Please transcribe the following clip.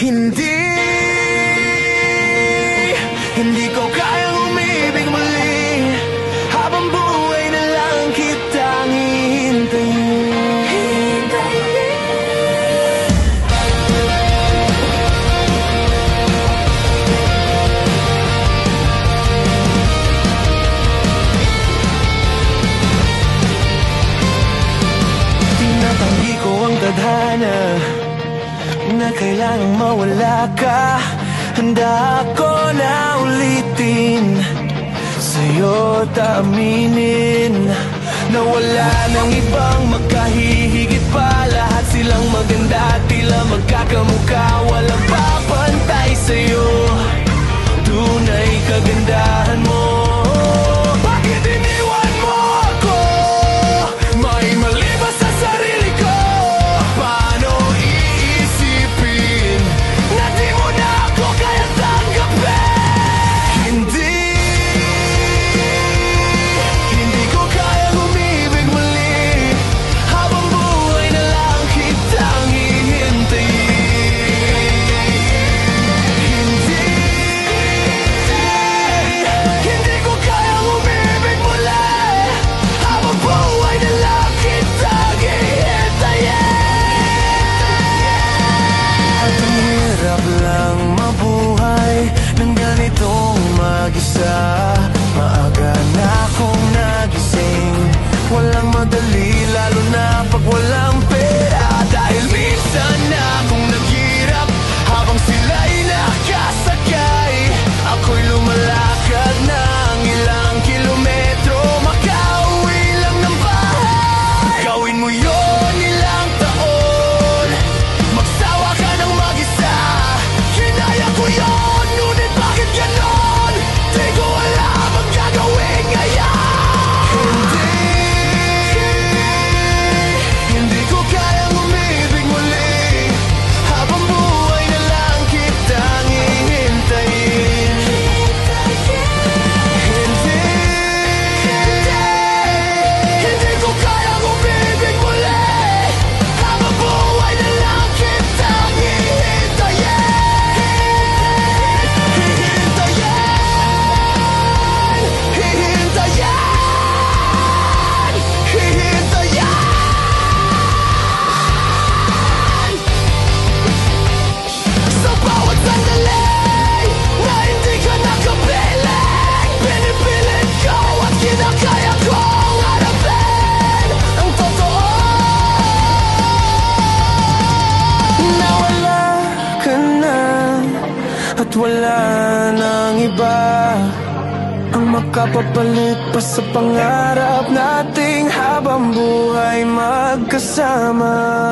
Hindi, hindi ko kayang umibig muli. Habang buhay na lang kitang hihintayin. Tinatanggi ko ang tadhana na kailangang mawala ka. Handa ako na ulitin, sa'yo taaminin na wala nang ibang magkahihigit pa. Lahat silang maganda at tila magkakamukha. Walang papantay sa'yo, tunay kagandahan mo. Bakit iniwan mo ako? May mali ba sa sarili ko? Paano iisipin na di mo na ako kaya tanggapin? Hindi ko kayang umibig muli. Habang buhay na lang kitang hihintayin. Hindi ko kayang umibig muli. Habang buhay na lang kitang hihintayin. At ang hirap lang mabuhay ng ganitong mag-isa. Maaga na akong nagising, walang madali, lalo na pag walang pera. Dahil minsan na akong naghirap habang sila'y nakasakay. Ako'y lumalakad ng ilang kilometro, makauwi lang ng bahay. Gawin mo yun ilang taon, magsawa ka ng mag-isa. Kinaya ko yun, ngunit bakit ganon? Di ko alam ang gagawin ngayon. Hindi ko kayang umibig muli. Habang buhay na lang kitang hihintayin. Hindi ko kayang umibig muli. Habang buhay na lang kitang hihintayin. Sa bawat sandali na hindi ka nakapiling, pinipilit ko at kinakaya kong harapin ang totoo. Nawala ka na at wala nang iba ang makapapalit pa sa pangarap nating habang buhay magkasama.